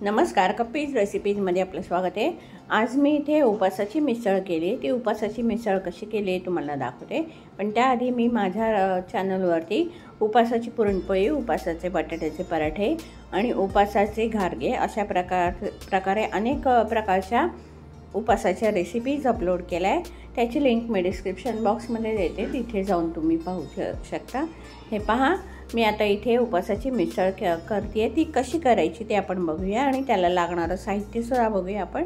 नमस्कार, कप्पीज रेसिपीजमध्ये आपलं स्वागत आहे। आज मी इथे उपासाची मिसळ केली। ती उपासाची मिसळ कशी केली तुम्हाला दाखवते, पण त्याआधी मी माझ्या चॅनलवरती उपासाची पुरणपोळी, उपासाचे बटाट्याचे पराठे आणि उपासाचे घारगे अशा प्रकारे अनेक प्रकारच्या उपासाच्या रेसिपीज अपलोड केल्या आहे। त्याची लिंक मी डिस्क्रिप्शन बॉक्समध्ये देते, तिथे जाऊन तुम्ही पाहू शकता। हे पहा, मी आता इथे उपासाची मिसळ करते। ती कशी करायची ते आपण बघूया आणि त्याला लागणारं साहित्य सुद्धा बघूया आपण।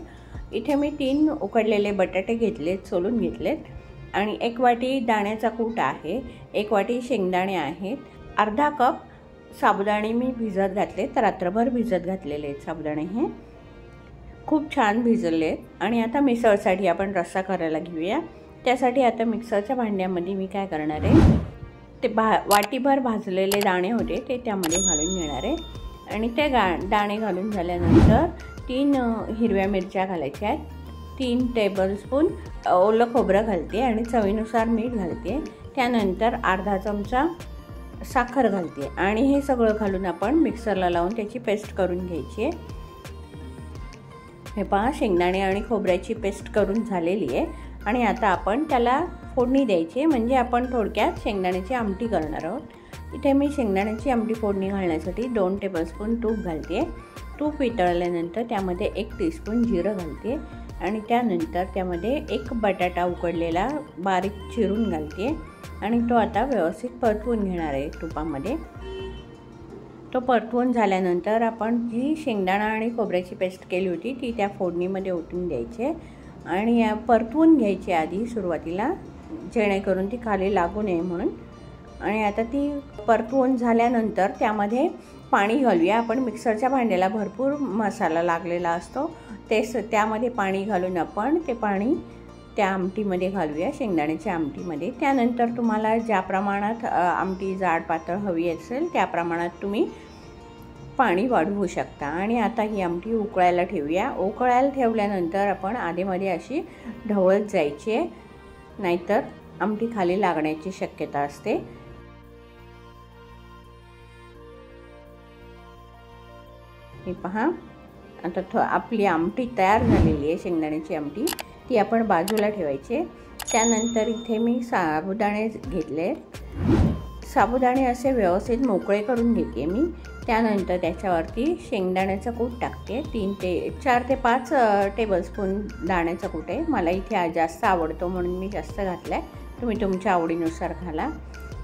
इथे मी 3 उकडलेले बटाटे घेतलेत, सोलून घेतलेत आणि 1 वाटी दाण्याचा कूट आहे, 1 वाटी शेंगदाणे आहेत, अर्धा कप साबुदाणे मी भिजत घातले, रात्रभर भिजत घातलेले आहेत साबुदाणे। हे खूप छान भिजले आणि आता मिसळसाठी आपण रस्सा करायला घेऊया। त्यासाठी आता मिक्सरच्या भांड्यामध्ये मी काय करणार आहे, ते वाटीभर भाजलेले दाणे होते ते त्यामध्ये घालून घेणार आहे आणि ते दाणे घालून झाल्यानंतर 3 हिरव्या मिरच्या घालायच्या आहेत, 3 टेबलस्पून ओलं खोबरं घालते आणि चवीनुसार मीठ घालते, त्यानंतर अर्धा चमचा साखर घालते आणि हे सगळं घालून आपण मिक्सरला लावून त्याची पेस्ट करून घ्यायची आहे। हे पहा, शेंगदाणे आणि खोबऱ्याची पेस्ट करून झालेली आहे आणि आता आपण त्याला फोडणी द्यायची, म्हणजे आपण थोडक्यात शेंगदाण्याची आमटी करणार आहोत। इथे मी शेंगदाण्याची आमटी फोडणी घालण्यासाठी 2 टेबलस्पून तूप घालते। तूप वितळल्यानंतर त्यामध्ये 1 टीस्पून जिरं घालते आणि त्यानंतर त्यामध्ये 1 बटाटा उकडलेला बारीक चिरून घालते आणि तो आता व्यवस्थित परतवून घेणार आहे तुपामध्ये। तो परतवून झाल्यानंतर आपण जी शेंगदाणा आणि खोबऱ्याची पेस्ट केली होती ती त्या फोडणीमध्ये ओतून द्यायची आणि या परतवून घ्यायची आधी सुरुवातीला, जेणेकरून ती खाली लागू नये म्हणून। आणि आता ती परतवून झाल्यानंतर त्यामध्ये पाणी घालूया। आपण मिक्सरच्या भांड्याला भरपूर मसाला लागलेला असतो, त्यामध्ये पाणी घालून आपण ते पाणी त्या आमटीमध्ये घालूया, शेंगदाण्याच्या आमटीमध्ये। त्यानंतर तुम्हाला ज्या प्रमाणात आमटी जाड पातळ हवी असेल त्या प्रमाणात तुम्ही पाणी वाढवू शकता। आणि आता ही आमटी उकळायला ठेवूया। उकळायला ठेवल्यानंतर आपण आधीमध्ये अशी ढवळत जायची आहे, नाहीतर आमटी खाली लागण्याची शक्यता असते। हे पहा, आता आपली आमटी तयार झालेली आहे, शेंगदाण्याची आमटी। ती आपण बाजूला ठेवायची। त्यानंतर इथे मी साबुदाणे घेतले, साबुदाणे असे व्यवस्थित मोकळे करून घेते मी। त्यानंतर त्याच्यावरती शेंगदाण्याचा कूट टाकते, 4 ते 5 टेबलस्पून दाण्याचा कूट आहे। मला इथे जास्त आवडतो म्हणून मी जास्त घातला आहे, तुम्ही तुमच्या आवडीनुसार घाला।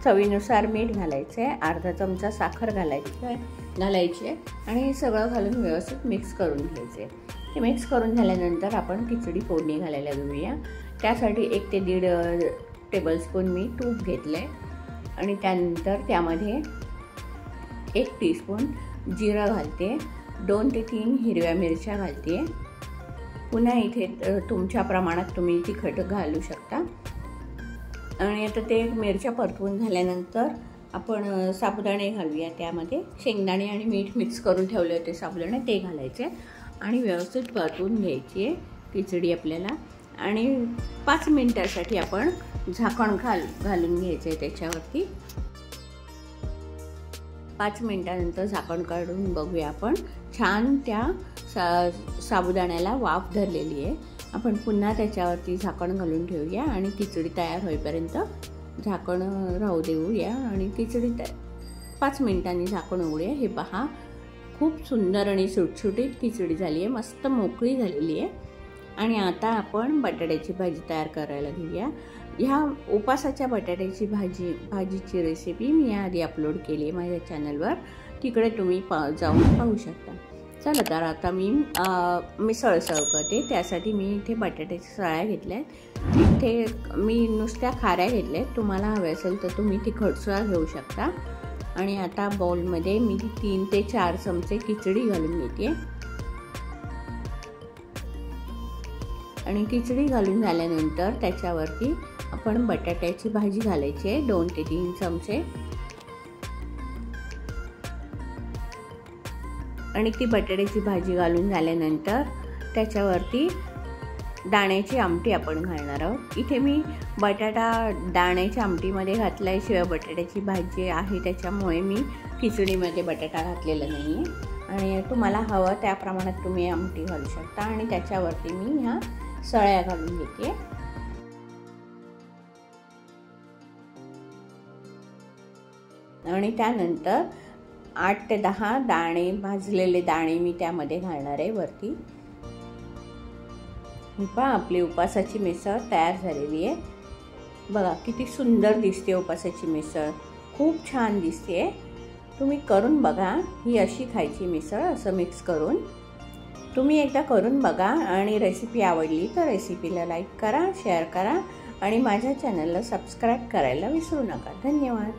चवीनुसार मीठ घालायचं आहे, अर्धा चमचा साखर घालायची आहे आणि हे सगळं घालून व्यवस्थित मिक्स करून घ्यायचे। हे मिक्स करून झाल्यानंतर आपण खिचडी फोडणी घालायला घेऊया। त्यासाठी 1 ते 1.5 टेबलस्पून मी तूप घेतलं आहे आणि त्यानंतर त्यामध्ये 1 टीस्पून जिरं घालते, 2 ते 3 हिरव्या मिरच्या घालते। पुन्हा इथे तुमच्या प्रमाणात तुम्ही तिखट घालू शकता। आणि आता ते मिरच्या परतवून झाल्यानंतर आपण साबुदाणे घालूया, त्यामध्ये शेंगदाणे आणि मीठ मिक्स करून ठेवले होते साबुदाणे ते घालायचे आणि व्यवस्थित परतवून घ्यायची आहे खिचडी आपल्याला। आणि 5 मिनिटासाठी आपण झाकण घालून घ्यायचं आहे त्याच्यावरती। 5 मिनिटानंतर झाकण काढून बघूया आपण, छान त्या साबुदाण्याला वाफ धरलेली आहे। आपण पुन्हा त्याच्यावरती झाकण घालून ठेवूया आणि खिचडी तयार होईपर्यंत झाकण राहू देऊया आणि खिचडी 5 मिनिटांनी झाकण उघडूया। हे पहा, खूप सुंदर आणि सुटसुटीत खिचडी झाली आहे, मस्त मोकळी झालेली आहे। आणि आता आपण बटाट्याची भाजी तयार करायला घेऊया। ह्या उपासाच्या बटाट्याची भाजीची रेसिपी मी आधी अपलोड केली आहे माझ्या चॅनलवर, तिकडे तुम्ही जाऊन पाहू शकता। चला तर आता मी मिसळ सर्व करते। त्यासाठी मी इथे बटाट्याच्या सळ्या घेतल्या आहेत, इथे मी नुसत्या खाऱ्या घेतल्या आहेत, तुम्हाला हवे असेल तर तुम्ही तिखटसुद्धा घेऊ शकता। आणि आता बाउलमध्ये मी 3 ते 4 चमचे खिचडी घालून घेते आणि खिचडी घालून झाल्यानंतर त्याच्यावरती आपण बटाट्याची भाजी घालायची आहे, 2 ते 3 चमचे। आणि ती बटाट्याची भाजी घालून झाल्यानंतर त्याच्यावरती दाण्याची आमटी आपण घालणार आहोत। इथे मी बटाटा दाण्याच्या आमटीमध्ये घातल्याशिवाय बटाट्याची भाजी आहे त्याच्यामुळे मी खिचडीमध्ये बटाटा घातलेला नाही आहे। आणि तुम्हाला हवं त्या प्रमाणात तुम्ही आमटी घालू शकता। आणि त्याच्यावरती मी ह्या सळ्या घालून घेते। आणि त्यानंतर 8 ते 10 दाणे, भाजलेले दाणे मी त्यामध्ये घालणार आहे वरती। पहा आपली उपासाची मिसळ तयार झालेली आहे। बघा किती सुंदर दिसते उपासाची मिसळ, खूप छान दिसते। तुम्ही करून बघा, ही अशी खायची मिसळ असं मिक्स करून। तुम्ही एकदा करून बघा आणि रेसिपी आवडली तर रेसिपीला लाईक करा, शेअर करा आणि माझ्या चॅनलला सबस्क्राईब करायला विसरू नका। धन्यवाद।